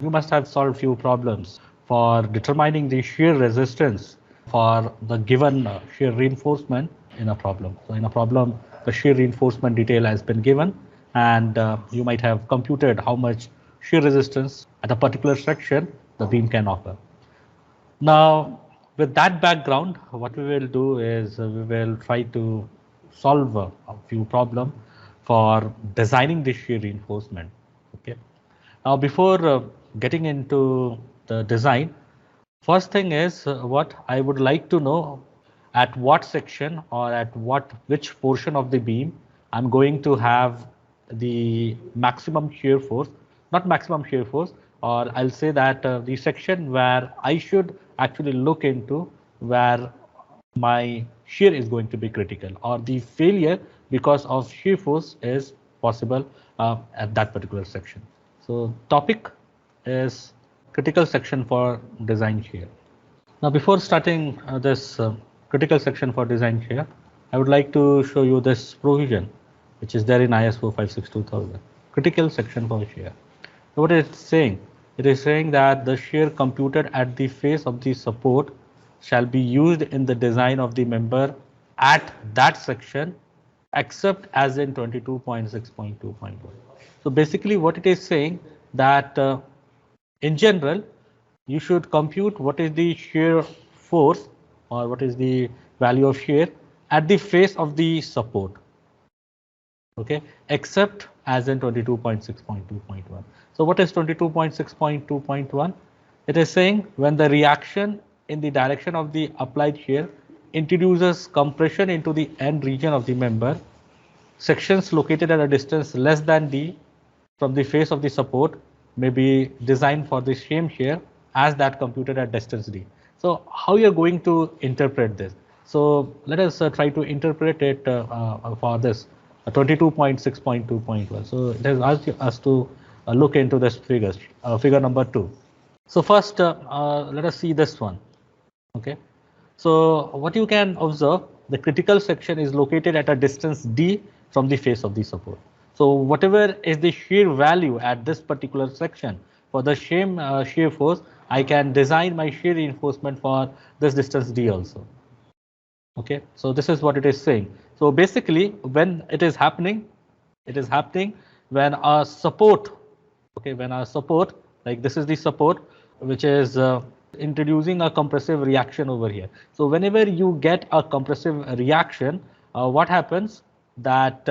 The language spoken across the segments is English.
you must have solved few problems for determining the shear resistance for the given shear reinforcement in a problem. So in a problem, the shear reinforcement detail has been given, and you might have computed how much shear resistance at a particular section the beam can offer. Now, with that background, what we will do is we will try to solve a few problems for designing the shear reinforcement. Okay. Now, before getting into the design, first thing is what I would like to know, at what section or at which portion of the beam I'm going to have the maximum shear force, not maximum shear force, or I'll say that the section where I should actually look into where my shear is going to be critical, or the failure because of shear force is possible at that particular section. So topic is critical section for design shear. Now, before starting this critical section for design shear, I would like to show you this provision, which is there in ISO 562,000, critical section for shear. So what it's saying? It is saying that the shear computed at the face of the support shall be used in the design of the member at that section, except as in 22.6.2.1. So basically what it is saying that in general, you should compute what is the shear force or what is the value of shear at the face of the support. Okay, except as in 22.6.2.1. So what is 22.6.2.1? It is saying when the reaction in the direction of the applied shear introduces compression into the end region of the member, sections located at a distance less than d from the face of the support may be designed for the same shear as that computed at distance d. So how you're going to interpret this? So let us try to interpret it for this 22.6.2.1. So it has asked us to look into this figure number 2. So first, let us see this one. Okay. So what you can observe, the critical section is located at a distance d from the face of the support. So whatever is the shear value at this particular section for the same shear force, I can design my shear reinforcement for this distance d also. Okay, so this is what it is saying. So basically, when it is happening when our support, okay, when our support, like this is the support, which is introducing a compressive reaction over here. So whenever you get a compressive reaction, what happens that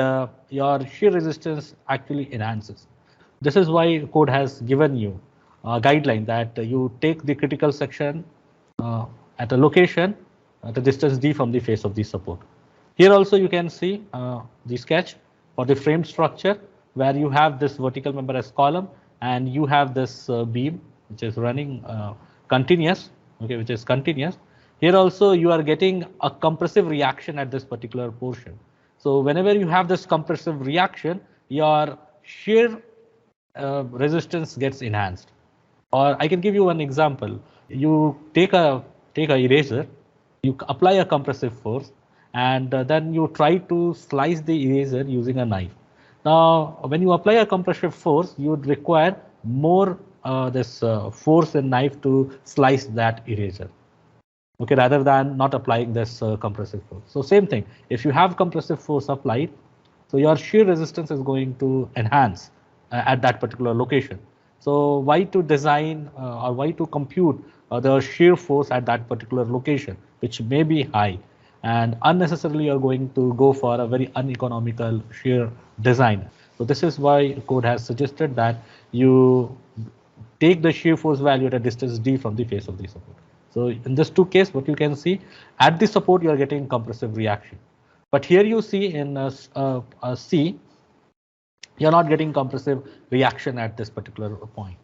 your shear resistance actually enhances. This is why code has given you a guideline that you take the critical section at a location at a distance d from the face of the support. Here also you can see the sketch for the frame structure where you have this vertical member as column and you have this beam which is running continuous, okay, which is continuous. Here also you are getting a compressive reaction at this particular portion. So whenever you have this compressive reaction, your shear resistance gets enhanced. Or I can give you one example. You take a eraser, you apply a compressive force, and then you try to slice the eraser using a knife. Now, when you apply a compressive force, you would require more this force in knife to slice that eraser. Okay, rather than not applying this compressive force. So same thing. If you have compressive force applied, so your shear resistance is going to enhance at that particular location. So why to design or why to compute the shear force at that particular location, which may be high, and unnecessarily you're going to go for a very uneconomical shear design. So this is why code has suggested that you take the shear force value at a distance d from the face of the support. So in this two case, what you can see at the support, you are getting compressive reaction. But here you see in C, you're not getting compressive reaction at this particular point.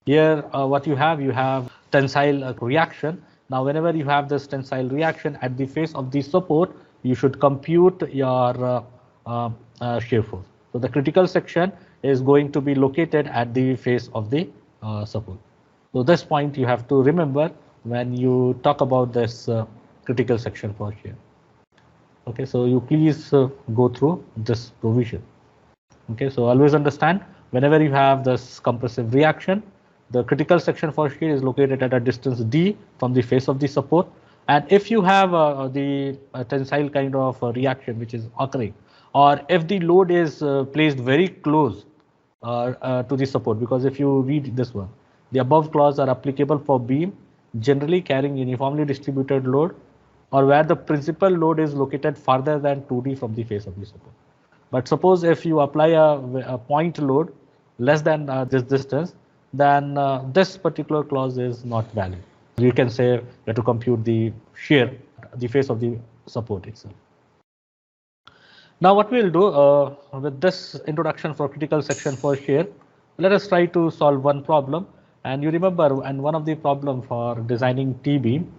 Here, what you have tensile reaction. Now, whenever you have this tensile reaction at the face of the support, you should compute your shear force. So the critical section is going to be located at the face of the support. So this point you have to remember when you talk about this critical section for shear. Okay, so you please go through this provision. Okay, so always understand whenever you have this compressive reaction, the critical section for shear is located at a distance d from the face of the support. And if you have the tensile kind of reaction which is occurring, or if the load is placed very close to the support, because if you read this one, the above clause are applicable for beam generally carrying uniformly distributed load, or where the principal load is located farther than 2d from the face of the support. But suppose if you apply a point load less than this distance, then this particular clause is not valid. You can say you have to compute the shear, the face of the support itself. Now what we'll do with this introduction for critical section for shear, let us try to solve one problem. And you remember, and one of the problem for designing T-beam,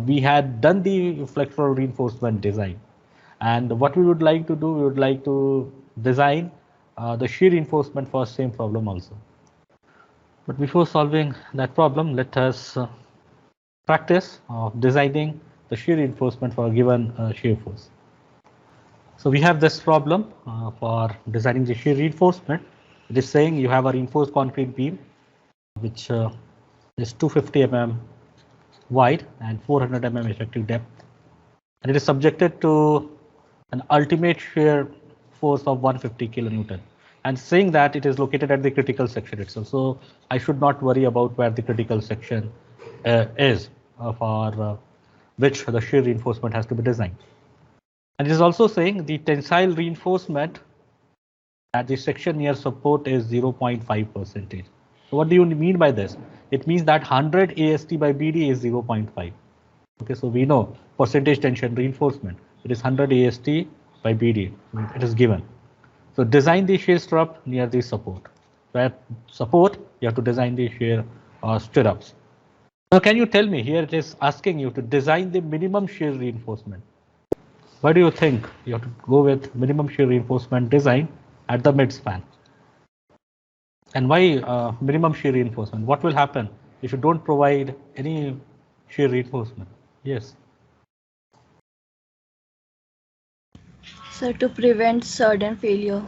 we had done the flexural reinforcement design. And what we would like to do, we would like to design the shear reinforcement for same problem also. But before solving that problem, let us practice of designing the shear reinforcement for a given shear force. So we have this problem for designing the shear reinforcement. It is saying you have a reinforced concrete beam which is 250 mm wide and 400 mm effective depth, and it is subjected to an ultimate shear force of 150 kilonewton, and saying that it is located at the critical section itself. So I should not worry about where the critical section is for which the shear reinforcement has to be designed. And it is also saying the tensile reinforcement at the section near support is 0.5%. So what do you mean by this? It means that 100 AST by BD is 0.5. Okay, so we know percentage tension reinforcement. It is 100 AST by BD. It is given. So design the shear stirrup near the support. Where support, you have to design the shear stirrups. Now, can you tell me, here it is asking you to design the minimum shear reinforcement. Why do you think you have to go with minimum shear reinforcement design at the midspan? And why minimum shear reinforcement? What will happen if you don't provide any shear reinforcement? Yes. So to prevent sudden failure.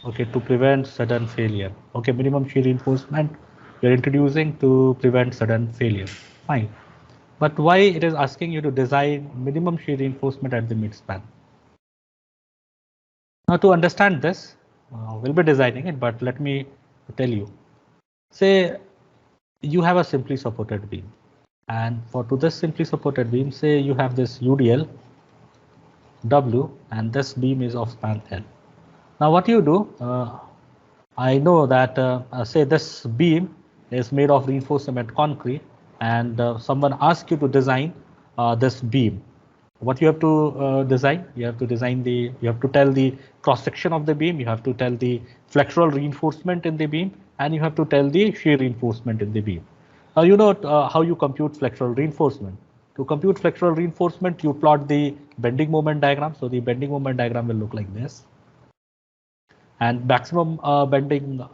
Okay, to prevent sudden failure. Okay, minimum shear reinforcement you're introducing to prevent sudden failure. Fine. But why it is asking you to design minimum shear reinforcement at the midspan? Now to understand this, we'll be designing it, but let me tell you. Say you have a simply supported beam, and to this simply supported beam, say you have this UDL W, and this beam is of span L. Now what you do, I know that say this beam is made of reinforced cement concrete, and someone asks you to design this beam. What you have to design? You have to design you have to tell the cross section of the beam, you have to tell the flexural reinforcement in the beam, and you have to tell the shear reinforcement in the beam. Now you know how you compute flexural reinforcement. To compute flexural reinforcement, you plot the bending moment diagram. So the bending moment diagram will look like this. And maximum bending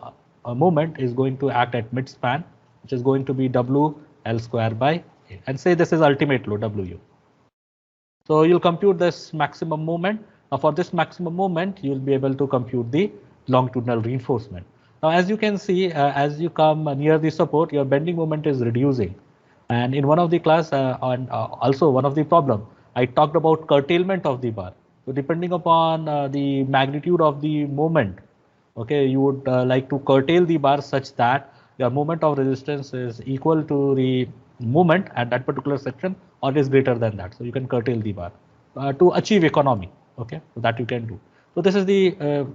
moment is going to act at midspan, which is going to be W L square by A. And say this is ultimate load W. So you'll compute this maximum moment. Now for this maximum moment, you'll be able to compute the longitudinal reinforcement. Now as you can see, as you come near the support, your bending moment is reducing. And in one of the class and also one of the problem, I talked about curtailment of the bar. So depending upon the magnitude of the moment, okay, you would like to curtail the bar such that your moment of resistance is equal to the moment at that particular section or is greater than that. So you can curtail the bar to achieve economy. Okay, so that you can do. So this is the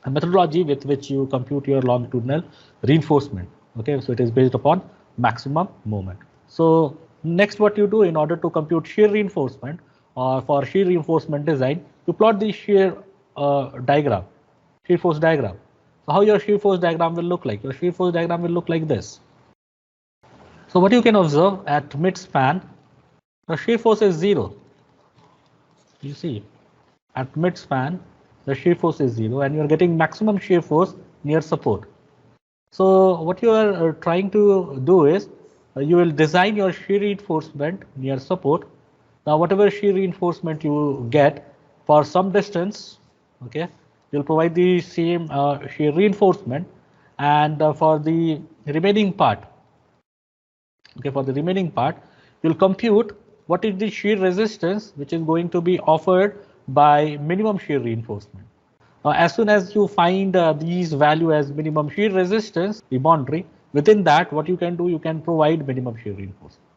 methodology with which you compute your longitudinal reinforcement. Okay, so it is based upon maximum moment. So next what you do in order to compute shear reinforcement or for shear reinforcement design, you plot the shear diagram, shear force diagram. So how your shear force diagram will look like? Your shear force diagram will look like this. So what you can observe at midspan, the shear force is 0. You see, at midspan, the shear force is 0 and you are getting maximum shear force near support. So what you are trying to do is you will design your shear reinforcement near support. Now whatever shear reinforcement you get for some distance, okay, you'll provide the same shear reinforcement, And for the remaining part, okay, for the remaining part, you'll compute what is the shear resistance which is going to be offered by minimum shear reinforcement. As soon as you find these value as minimum shear resistance, the boundary, within that, what you can do, you can provide minimum shear reinforcement.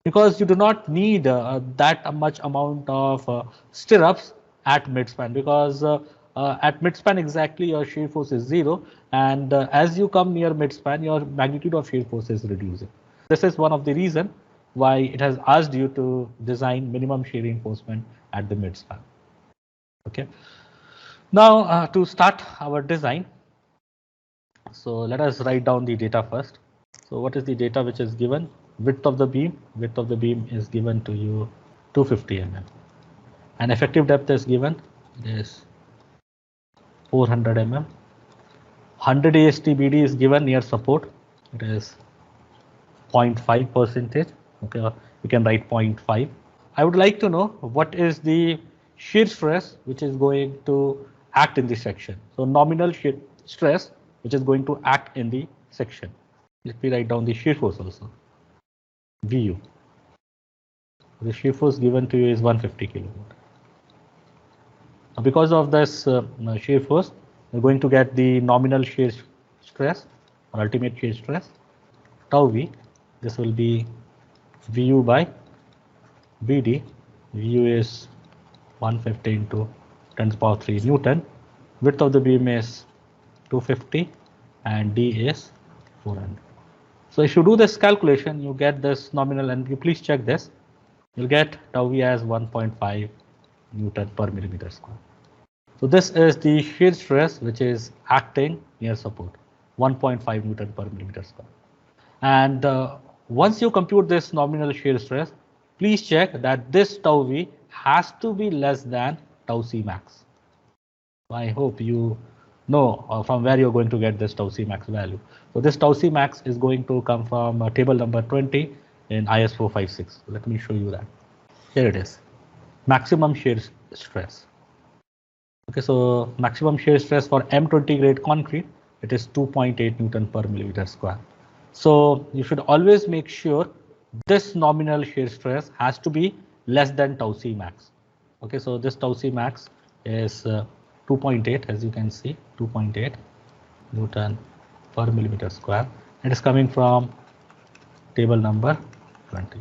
Because you do not need that much amount of stirrups at midspan, because at midspan exactly your shear force is 0, and as you come near midspan, your magnitude of shear force is reducing. This is one of the reason why it has asked you to design minimum shear reinforcement at the midspan. Okay. Now to start our design, so let us write down the data first. So what is the data which is given? Width of the beam. Width of the beam is given to you 250 mm. And effective depth is given. It is 400 mm. 100 ASTBD is given near support. It is 0.5%. Okay, you can write 0.5. I would like to know what is the shear stress which is going to act in this section. So nominal shear stress which is going to act in the section. Let me write down the shear force also. VU. The shear force given to you is 150 kilonewton. Because of this shear force, you're going to get the nominal shear stress or ultimate shear stress, tau V. This will be VU by VD. VU is 150 into 10 to the power 3 Newton. Width of the beam is 250 and D is 400. So if you do this calculation, you get this nominal, and you please check this. You'll get tau V as 1.5 Newton per millimeter square. So this is the shear stress which is acting near support, 1.5 Newton per millimeter square. And once you compute this nominal shear stress, please check that this tau V has to be less than tau C max. I hope you know from where you're going to get this tau C max value. So this tau C max is going to come from table number 20 in IS 456. Let me show you that. Here it is. Maximum shear stress. Okay, so maximum shear stress for M20 grade concrete, it is 2.8 Newton per millimeter square. So you should always make sure this nominal shear stress has to be less than tau C max. Okay, so this tau C max is 2.8, as you can see, 2.8 Newton per millimeter square. It is coming from table number 20.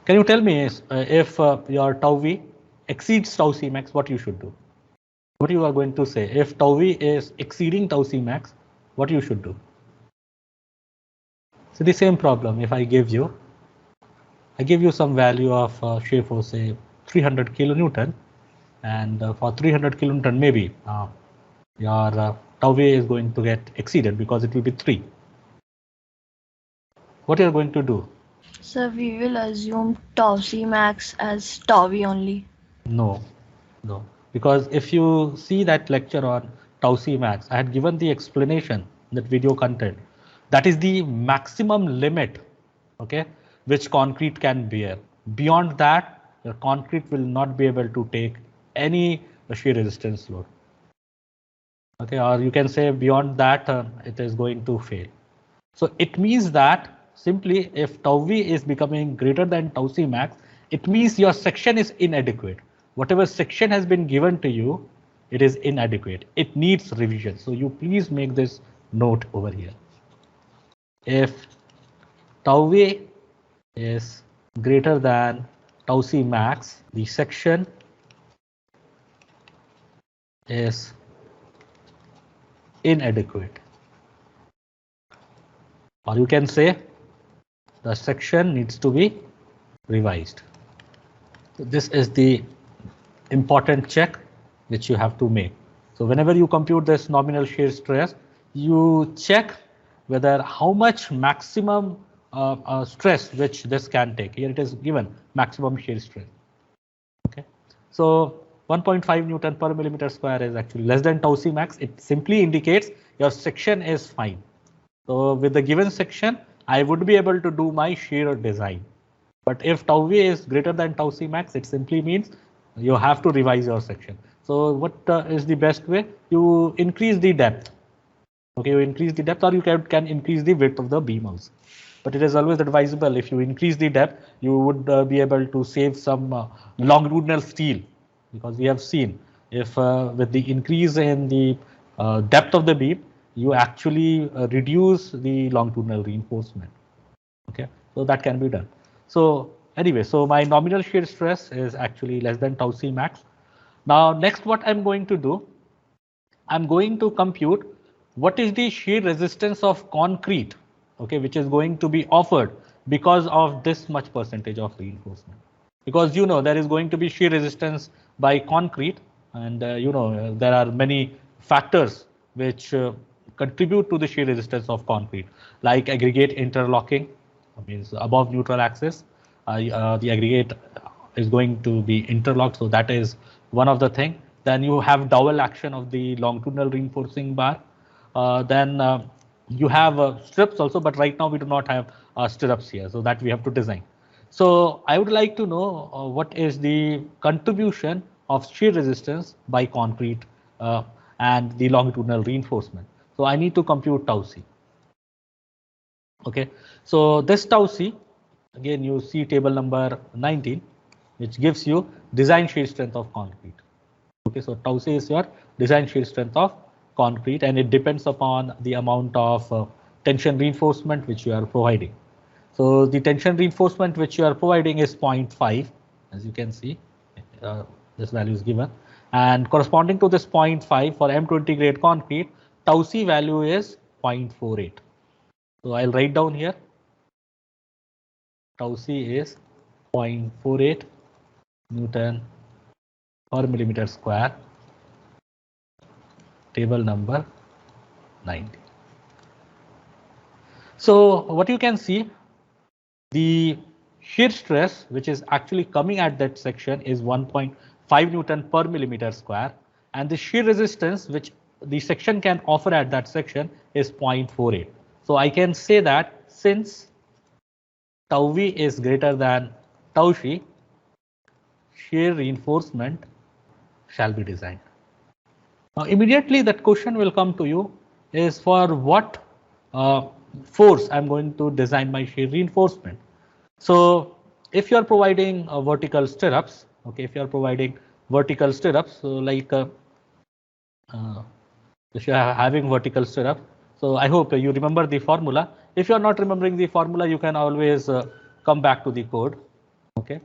Can you tell me if your tau V exceeds tau C max, what you should do? What you are going to say? If tau V is exceeding tau C max, what you should do? So the same problem, if I give you some value of shear force, say 300 kilonewton, and for 300 kilonewton maybe your tau V is going to get exceeded because it will be 3. What you are going to do? So we will assume tau C max as tau V only. No. Because if you see that lecture on tau C max, I had given the explanation, that video content. That is the maximum limit, okay, which concrete can bear. Beyond that, your concrete will not be able to take any shear resistance load. Okay, or you can say beyond that, it is going to fail. So it means that simply if tau V is becoming greater than tau C max, it means your section is inadequate. Whatever section has been given to you, it is inadequate. It needs revision. So you please make this note over here. If tau V is greater than tau C max, the section is inadequate. Or you can say the section needs to be revised. So this is the important check which you have to make. So whenever you compute this nominal shear stress, you check whether how much maximum stress which this can take. Here it is given maximum shear stress. Okay, so 1.5 Newton per millimeter square is actually less than tau C max. It simply indicates your section is fine. So with the given section, I would be able to do my shear design. But if tau V is greater than tau C max, it simply means you have to revise your section. So what is the best way? You increase the depth. Okay, you increase the depth or you can increase the width of the beam also. But it is always advisable if you increase the depth, you would be able to save some longitudinal steel, because we have seen if with the increase in the depth of the beam, you actually reduce the longitudinal reinforcement. Okay, so that can be done. So anyway, so my nominal shear stress is actually less than tau c max. Now next what I'm going to do, I'm going to compute what is the shear resistance of concrete, okay, which is going to be offered because of this much percentage of reinforcement. Because you know there is going to be shear resistance by concrete, and there are many factors which contribute to the shear resistance of concrete, like aggregate interlocking, means above neutral axis, the aggregate is going to be interlocked, so that is one of the thing. Then you have dowel action of the longitudinal reinforcing bar. Then you have strips also, but right now we do not have stirrups here, so that we have to design. So I would like to know what is the contribution of shear resistance by concrete and the longitudinal reinforcement. So I need to compute tau c. Okay, so this tau c, again you see table number 19, which gives you design shear strength of concrete. Okay, so tau c is your design shear strength of concrete, and it depends upon the amount of tension reinforcement which you are providing. So the tension reinforcement which you are providing is 0.5, as you can see, this value is given, and corresponding to this 0.5 for M20 grade concrete, tau c value is 0.48. So I'll write down here, tau c is 0.48 Newton per millimeter square, table number 90. So what you can see, the shear stress which is actually coming at that section is 1.5 Newton per millimeter square, and the shear resistance which the section can offer at that section is 0.48. So I can say that since tau v is greater than tau c, shear reinforcement shall be designed. Now immediately that question will come to you is for what force I'm going to design my shear reinforcement. So if you are providing vertical stirrups, okay, if you are providing vertical stirrups, so like if you are having vertical stirrup, so I hope you remember the formula. If you are not remembering the formula, you can always come back to the code. Okay,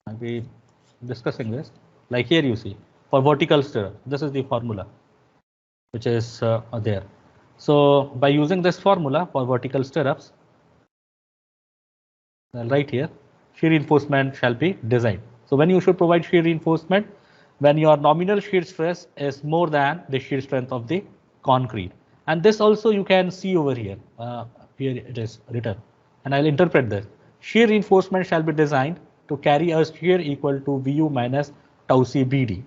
I'll be discussing this. Like here you see, for vertical stirrup, this is the formula which is there. So by using this formula for vertical stirrups, right here, shear reinforcement shall be designed. So when you should provide shear reinforcement, when your nominal shear stress is more than the shear strength of the concrete. And this also you can see over here. Here it is written, and I'll interpret this. Shear reinforcement shall be designed to carry a shear equal to Vu minus tau c Bd.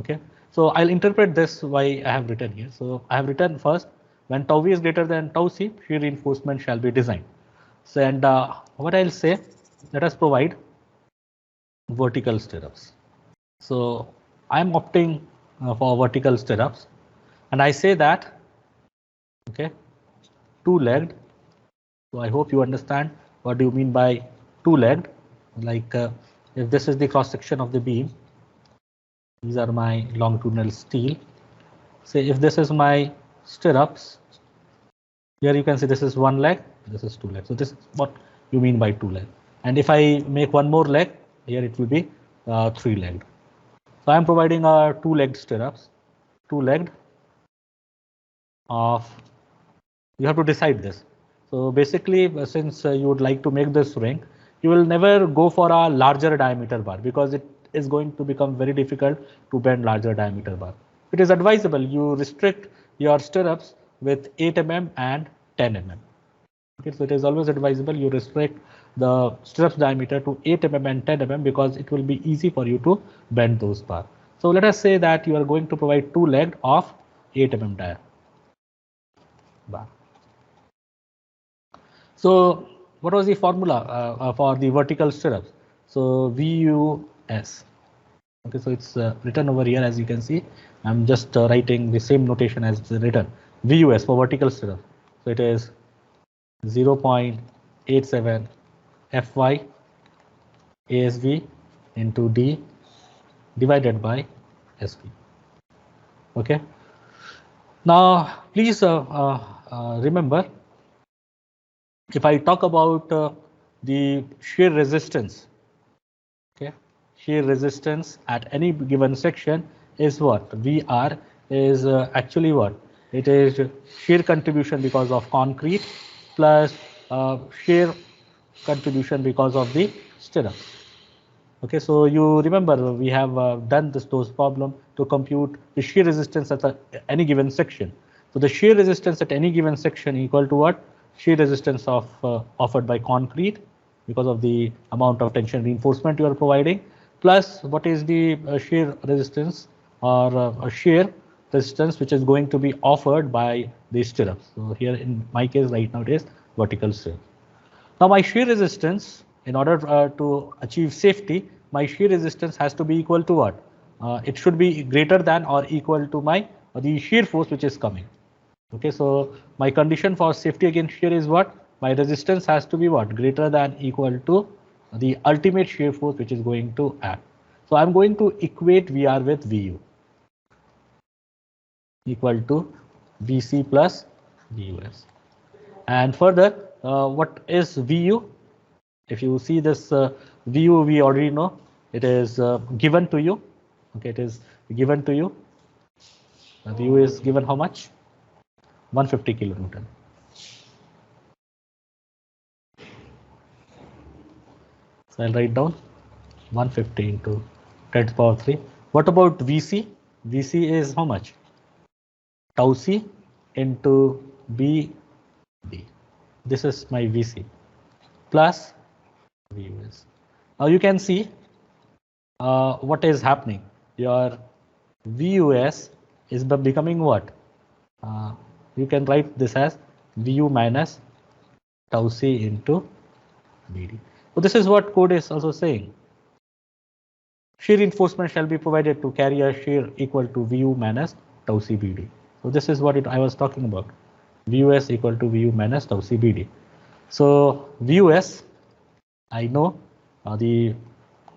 Okay, so I'll interpret this why I have written here. So I have written first, when tau v is greater than tau c, shear reinforcement shall be designed. So, and what I'll say, let us provide vertical stirrups. So I'm opting for vertical stirrups, and I say that, okay, two-legged. So I hope you understand what do you mean by two-legged. Like if this is the cross section of the beam, these are my longitudinal steel. Say if this is my stirrups, here you can see this is one leg, this is two legs. So this is what you mean by two leg. And if I make one more leg, here it will be three-legged. So I am providing a two-legged stirrups, two-legged of, you have to decide this. So basically, since you would like to make this ring, you will never go for a larger diameter bar because it is going to become very difficult to bend larger diameter bar. It is advisable you restrict your stirrups with 8 mm and 10 mm. Okay, so it is always advisable you restrict the stirrups diameter to 8 mm and 10 mm because it will be easy for you to bend those bar. So let us say that you are going to provide two-legged of 8 mm diameter bar. So what was the formula for the vertical stirrups? So VUS. Okay, so it's written over here as you can see. I'm just writing the same notation as written. VUS for vertical stirrup. So it is 0.87 Fy ASV into D divided by SV. Okay. Now, please remember, if I talk about the shear resistance, okay, shear resistance at any given section is what? VR is actually what? It is shear contribution because of concrete plus shear contribution because of the stirrup. Okay, so you remember we have done those problem to compute the shear resistance at any given section. So the shear resistance at any given section equal to what? Shear resistance of offered by concrete because of the amount of tension reinforcement you are providing, plus what is the shear resistance or shear resistance which is going to be offered by the stirrups. So here in my case right now it is vertical stirrup. Now my shear resistance, in order to achieve safety, my shear resistance has to be equal to what? It should be greater than or equal to my the shear force which is coming. Okay, so my condition for safety against shear is what? My resistance has to be what? Greater than equal to the ultimate shear force which is going to act. So I'm going to equate VR with VU equal to VC plus VUS. And further, what is VU? If you see this VU, we already know it is given to you. Okay, it is given to you. The VU is given how much? 150 kilonewton. So I'll write down 150 into 10 to the power 3. What about VC? VC is how much? Tau C into BD. This is my VC plus VUS. Now you can see what is happening. Your VUS is becoming what? You can write this as VU minus tau C into BD. So this is what code is also saying. Shear reinforcement shall be provided to carry a shear equal to VU minus tau C BD. So this is what I was talking about. VUS equal to VU minus tau C BD. So VUS, I know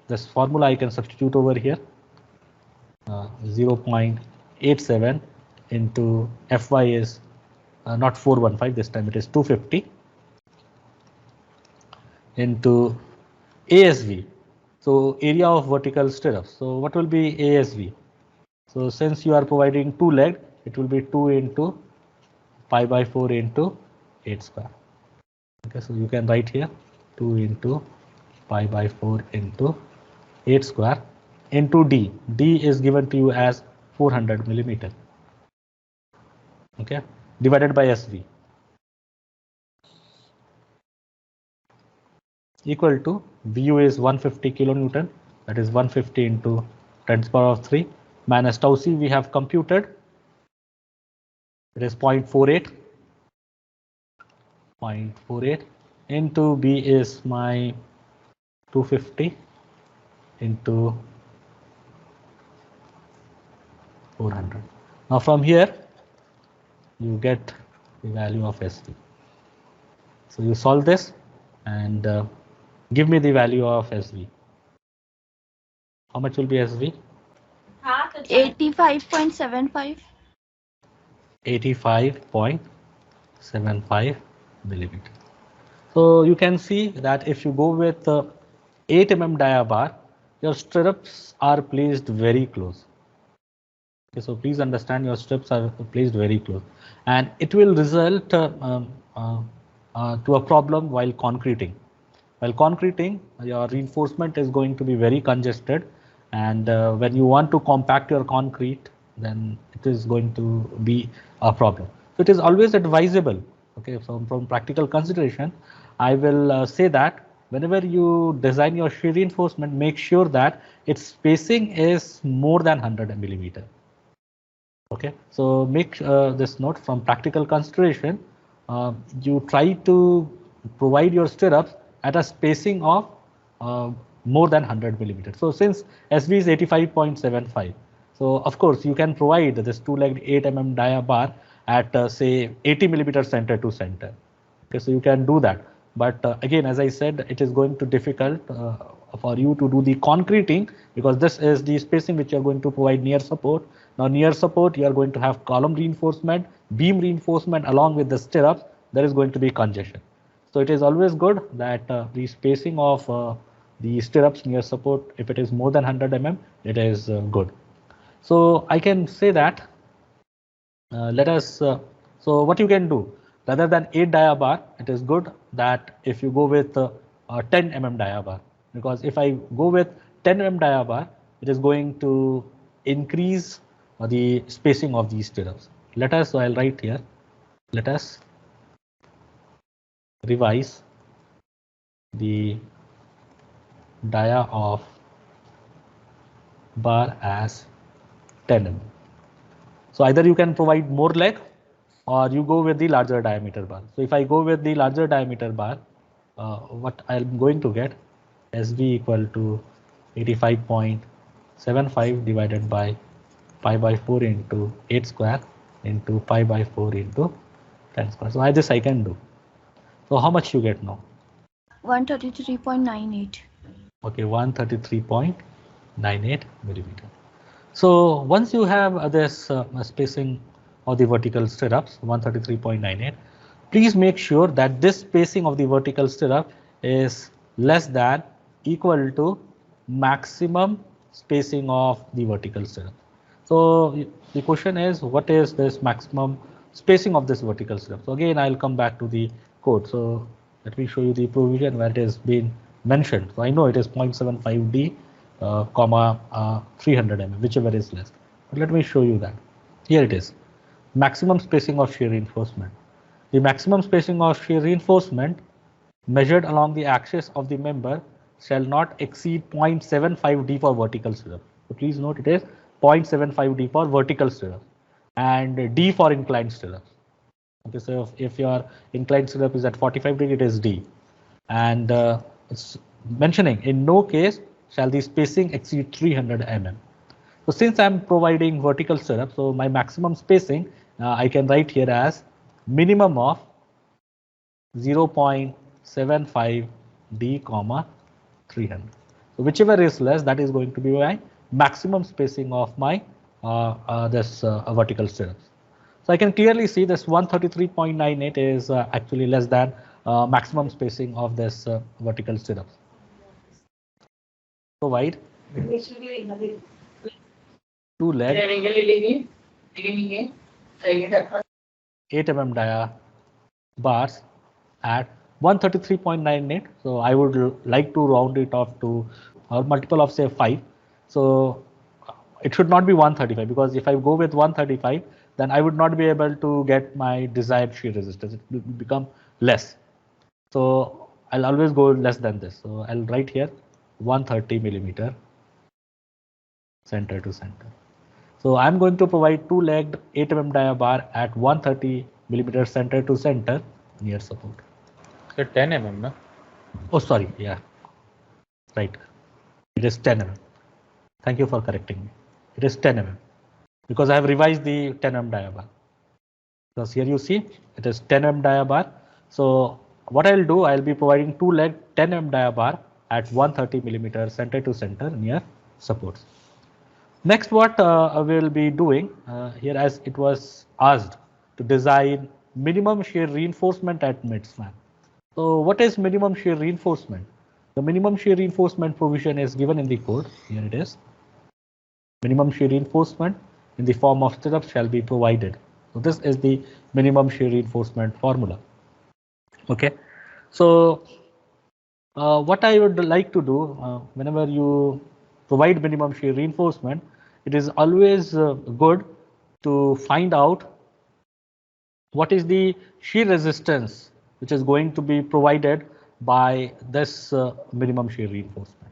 this formula I can substitute over here. 0.87 into Fy is not 415, this time it is 250 into ASV. So area of vertical stirrups. So what will be ASV? So since you are providing two leg, it will be 2 into pi by 4 into 8 square. Okay, so you can write here 2 into pi by 4 into 8 square into D. D is given to you as 400 millimeter. Okay, divided by SV equal to VU is 150 kilonewton, that is 150 into 10 to the power of 3 minus tau C we have computed, it is 0.48 into B is my 250 into 400. Now from here you get the value of SV. So you solve this and give me the value of SV. How much will be SV? 85.75. 85.75 millimeter. So you can see that if you go with 8 mm dia bar, your stirrups are placed very close. Okay, so please understand your stirrups are placed very close, and it will result to a problem while concreting. While concreting, your reinforcement is going to be very congested, and when you want to compact your concrete, then it is going to be a problem. So it is always advisable. Okay, from practical consideration, I will say that whenever you design your shear reinforcement, make sure that its spacing is more than 100 millimeter. Okay, so make this note from practical consideration. You try to provide your stirrups at a spacing of more than 100 millimeters. So since SV is 85.75, so of course you can provide this two-legged 8 mm dia bar at say 80 millimeter center to center. Okay, so you can do that. But again, as I said, it is going to difficult for you to do the concreting, because this is the spacing which you are going to provide near support. Now near support, you are going to have column reinforcement, beam reinforcement along with the stirrups. There is going to be congestion. So it is always good that the spacing of the stirrups near support, if it is more than 100 mm, it is good. So I can say that so what you can do, rather than 8 dia bar, it is good that if you go with 10 mm dia bar, because if I go with 10 mm dia bar, it is going to increase the spacing of these stirrups. So I'll write here, let us revise the dia of bar as 10 mm. So either you can provide more leg or you go with the larger diameter bar. So if I go with the larger diameter bar, what I'm going to get, SB equal to 85.75 divided by pi by 4 into 8 square into pi by 4 into 10 square. So this I can do. So how much you get now? 133.98. Okay, 133.98 millimeter. So once you have this spacing of the vertical stirrups, 133.98, please make sure that this spacing of the vertical stirrup is less than equal to maximum spacing of the vertical stirrup. So the question is, what is this maximum spacing of this vertical stirrup? So again, I'll come back to the code. So let me show you the provision where it has been mentioned. So I know it is 0.75D, 300 mm, whichever is less. But let me show you that. Here it is. Maximum spacing of shear reinforcement. The maximum spacing of shear reinforcement measured along the axis of the member shall not exceed 0.75D for vertical stirrup. So please note it is 0.75D for vertical stirrup and D for inclined stirrups. Okay, so if your inclined stirrup is at 45 degree, it is D. And it's mentioning in no case shall the spacing exceed 300 mm. So since I'm providing vertical stirrup, so my maximum spacing I can write here as minimum of 0.75 D, 300. So whichever is less, that is going to be my maximum spacing of my vertical stirrups. So I can clearly see this 133.98 is actually less than maximum spacing of this vertical stirrups. So wide. 2 leg, 8 mm dia bars at 133.98. So I would like to round it off to a multiple of say 5. So it should not be 135, because if I go with 135, then I would not be able to get my desired shear resistance. It will become less. So I'll always go less than this. So I'll write here 130 millimeter center to center. So I'm going to provide 2-legged 8 mm dia bar at 130 millimeter center to center near support. So 10 mm, no? Oh, sorry. Yeah, right. It is 10 mm. Thank you for correcting me. It is 10 mm because I have revised the 10 mm dia bar. Because here you see it is 10 mm dia bar. So what I'll do, I'll be providing 2-legged 10 mm dia bar at 130 millimeter center to center near supports. Next, what I will be doing here, as it was asked to design minimum shear reinforcement at midspan. So what is minimum shear reinforcement? The minimum shear reinforcement provision is given in the code. Here it is. Minimum shear reinforcement in the form of stirrups shall be provided. So this is the minimum shear reinforcement formula. Okay. So what I would like to do whenever you provide minimum shear reinforcement, it is always good to find out what is the shear resistance which is going to be provided by this minimum shear reinforcement.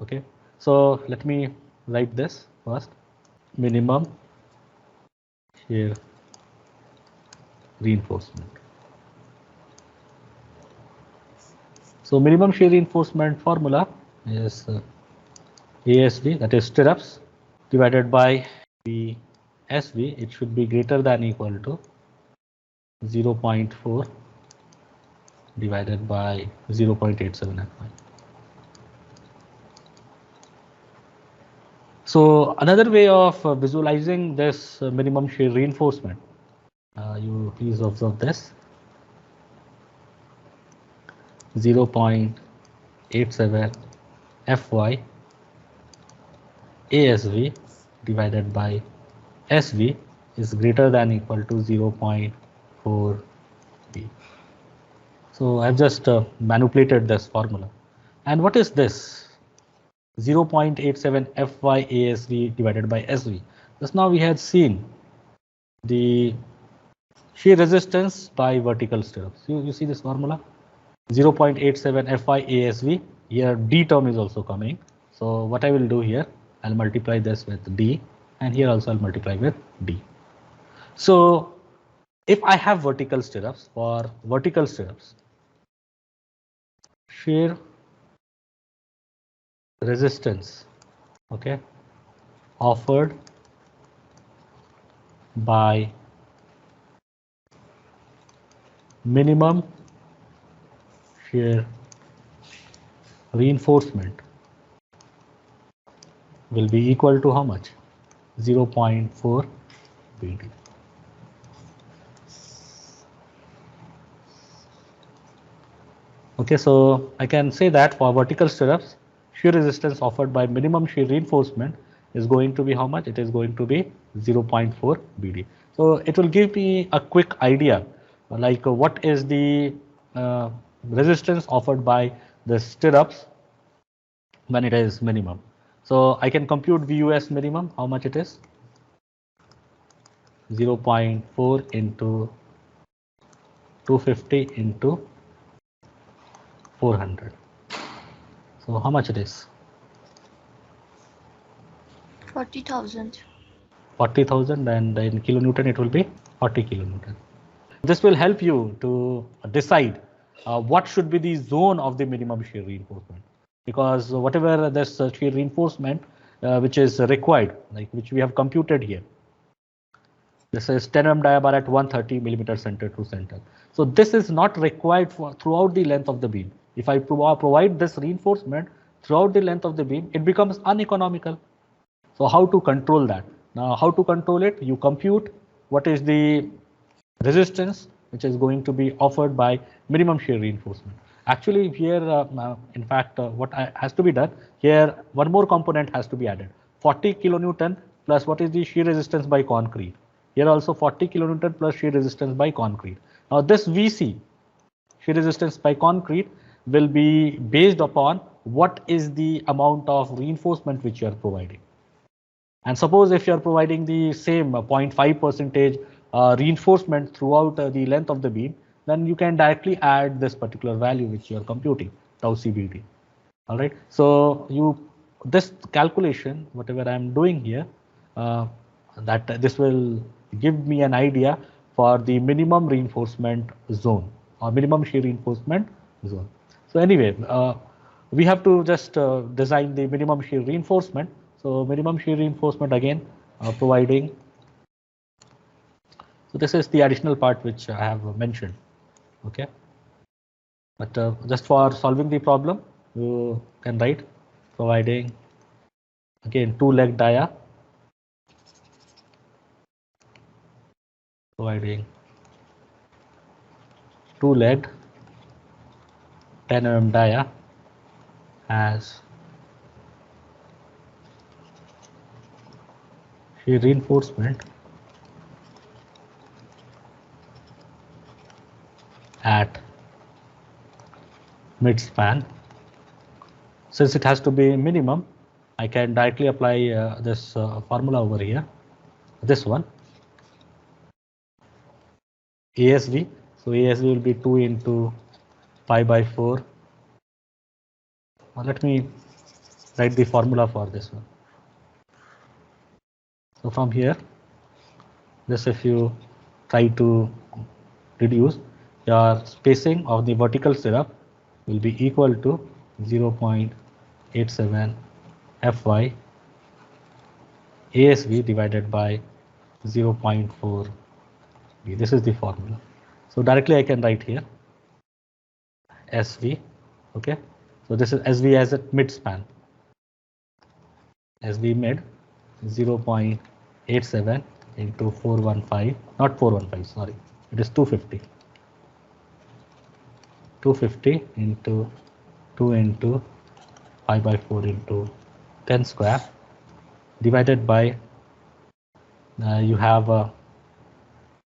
Okay, so let me write this first. Minimum shear reinforcement. So minimum shear reinforcement formula is ASD, that is stirrups, divided by the SV, it should be greater than equal to 0.4 divided by 0.87 FY. So another way of visualizing this minimum shear reinforcement, you please observe this 0.87 Fy ASV divided by SV is greater than equal to 0.4 B. So I've just manipulated this formula. And what is this? 0.87 Fy ASV divided by SV. Just now we had seen the shear resistance by vertical stirrups. You see this formula? 0.87 Fy ASV. Here D term is also coming. So what I will do here, I'll multiply this with D, and here also I'll multiply with D. So if I have vertical stirrups, for vertical stirrups, shear resistance, okay, offered by minimum shear reinforcement will be equal to how much? 0.4 BD. Okay, so I can say that for vertical stirrups, shear resistance offered by minimum shear reinforcement is going to be how much? It is going to be 0.4 BD. So it will give me a quick idea, like what is the resistance offered by the stirrups when it is minimum. So I can compute VUS minimum, how much it is? 0.4 into 250 into 400. So how much it is? 40,000. 40,000, and in kilonewton it will be 40 kilonewton. This will help you to decide what should be the zone of the minimum shear reinforcement, because whatever this shear reinforcement which is required, like which we have computed here, this is 10 mm dia bar at 130 millimeter center to center. So this is not required for throughout the length of the beam. If I provide this reinforcement throughout the length of the beam, it becomes uneconomical. So how to control that? Now, how to control it? You compute what is the resistance which is going to be offered by minimum shear reinforcement. Actually, here, in fact, what has to be done here, one more component has to be added. 40 kilonewton plus what is the shear resistance by concrete. Here also 40 kilonewton plus shear resistance by concrete. Now this VC, shear resistance by concrete, will be based upon what is the amount of reinforcement which you are providing. And suppose if you are providing the same 0.5% reinforcement throughout the length of the beam, then you can directly add this particular value which you are computing, tau CBD. All right. So this calculation, whatever I am doing here, that this will give me an idea for the minimum reinforcement zone or minimum shear reinforcement zone. So anyway, we have to just design the minimum shear reinforcement. So minimum shear reinforcement again providing. So this is the additional part which I have mentioned. Okay, but just for solving the problem, you can write providing again two-leg dia, providing two-legged 10 mm dia as shear reinforcement at mid span. Since it has to be minimum, I can directly apply this formula over here, this one, ASV. So ASV will be 2 into pi by 4. Let me write the formula for this one. So from here, this if you try to reduce, your spacing of the vertical stirrup will be equal to 0.87 Fy ASV divided by 0.4 B. This is the formula. So directly I can write here SV. Okay, so this is SV as a mid span. SV mid 0.87 into 415, not 415, sorry, it is 250. 250 into 2 into 5 by 4 into 10 square divided by you have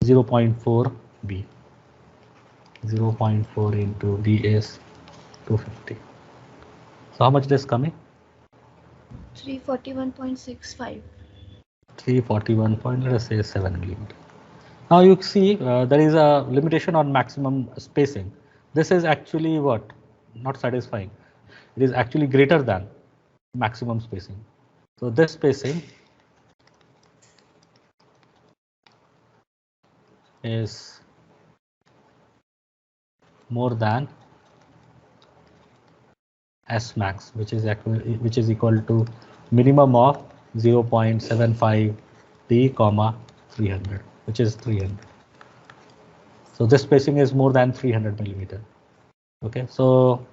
0.4 B. 0.4 into B is 250. So how much it is coming? 341.65. 341. Let us say 7 millimeter. Now you see there is a limitation on maximum spacing. This is actually what? Not satisfying. It is actually greater than maximum spacing. So this spacing is more than S max, which is equal to minimum of 0.75 D, 300, which is 300. So this spacing is more than 300 millimeter. Okay, so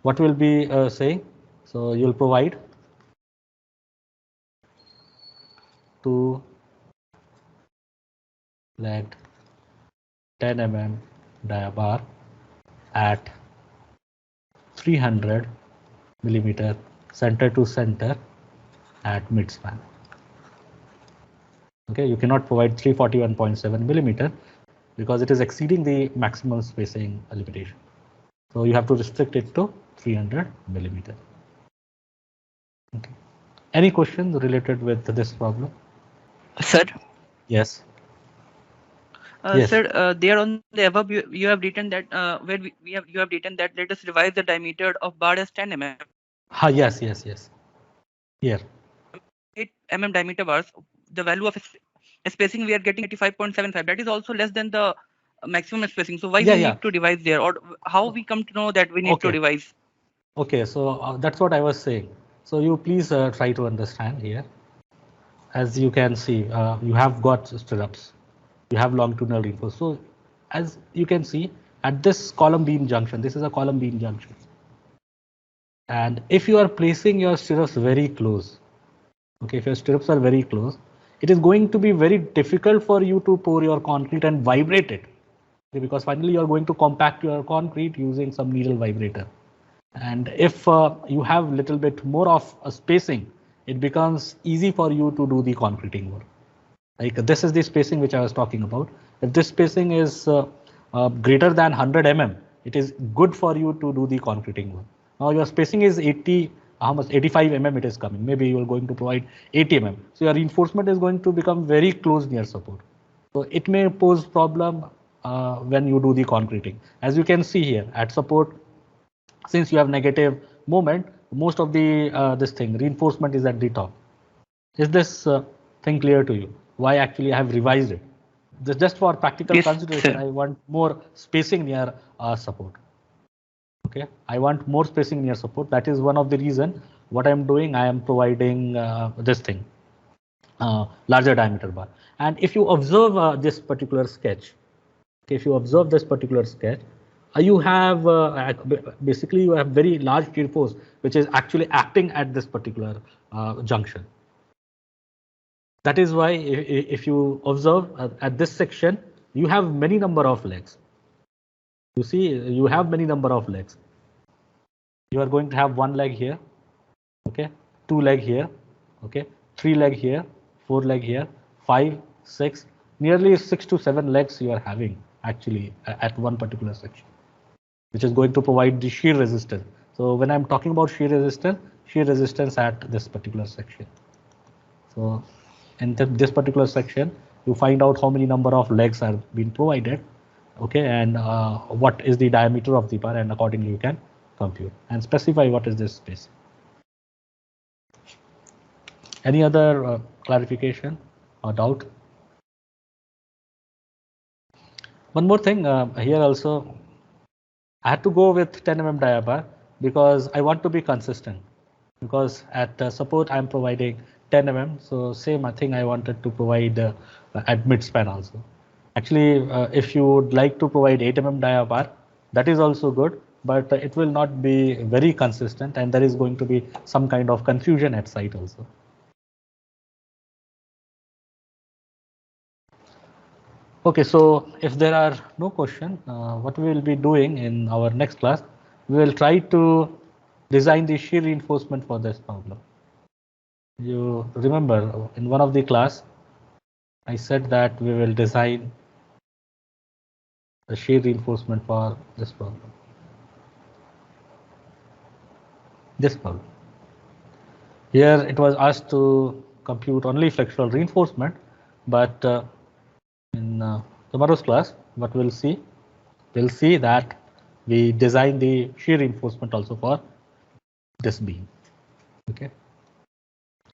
what will be saying? So you'll provide 2 legged 10 mm dia bar at 300 millimeter center to center at mid span. Okay, you cannot provide 341.7 millimeter because it is exceeding the maximum spacing limitation. So you have to restrict it to 300 millimeter. Okay. Any questions related with this problem? Sir? Yes. Yes. Sir, there on the above you have written that where you have written that let us revise the diameter of bar as 10 mm. Yes. Here. 8 mm diameter bars, the value of spacing we are getting 85.75. That is also less than the maximum spacing. So why we need to revise there, or how we come to know that we need to revise? Okay, so that's what I was saying. So you please try to understand here. As you can see, you have got stirrups. You have longitudinal reinforcement. So as you can see at this column beam junction, this is a column beam junction. And if you are placing your stirrups very close, okay, if your stirrups are very close, it is going to be very difficult for you to pour your concrete and vibrate it. Okay, because finally you are going to compact your concrete using some needle vibrator. And if you have little bit more of a spacing, it becomes easy for you to do the concreting work. Like this is the spacing which I was talking about. If this spacing is greater than 100 mm, it is good for you to do the concreting work. Now your spacing is 80, how much? 85 mm it is coming. Maybe you are going to provide 80 mm. So your reinforcement is going to become very close near support. So it may pose problem when you do the concreting. As you can see here at support, since you have negative moment, most of the this thing reinforcement is at the top. Is this thing clear to you? Why actually I have revised it? Just for practical consideration, I want more spacing near support. Okay, I want more spacing near support. That is one of the reason what I am doing. I am providing this thing, larger diameter bar. And if you observe this particular sketch, okay, if you observe this particular sketch, you have basically you have very large shear force which is actually acting at this particular junction. That is why if you observe at this section, you have many number of legs. You see, you have many number of legs. You are going to have 1 leg here, okay, 2 leg here, okay, 3 leg here, 4 leg here, 5, 6, nearly 6 to 7 legs you are having actually at one particular section, which is going to provide the shear resistance. So when I'm talking about shear resistance at this particular section. So in this particular section, you find out how many number of legs are being provided, okay, and what is the diameter of the bar, and accordingly you can compute and specify what is this space. Any other clarification or doubt? One more thing here also, I had to go with 10 mm dia bar because I want to be consistent. Because at support I'm providing 10 mm, so same I think I wanted to provide at mid-span also. Actually, if you would like to provide 8 mm dia bar, that is also good, but it will not be very consistent, and there is going to be some kind of confusion at site also. Okay, so if there are no questions, what we will be doing in our next class, we will try to design the shear reinforcement for this problem. You remember in one of the class, I said that we will design the shear reinforcement for this problem. This problem. Here it was asked to compute only flexural reinforcement, but in tomorrow's class, what we'll see that we design the shear reinforcement also for this beam. Okay.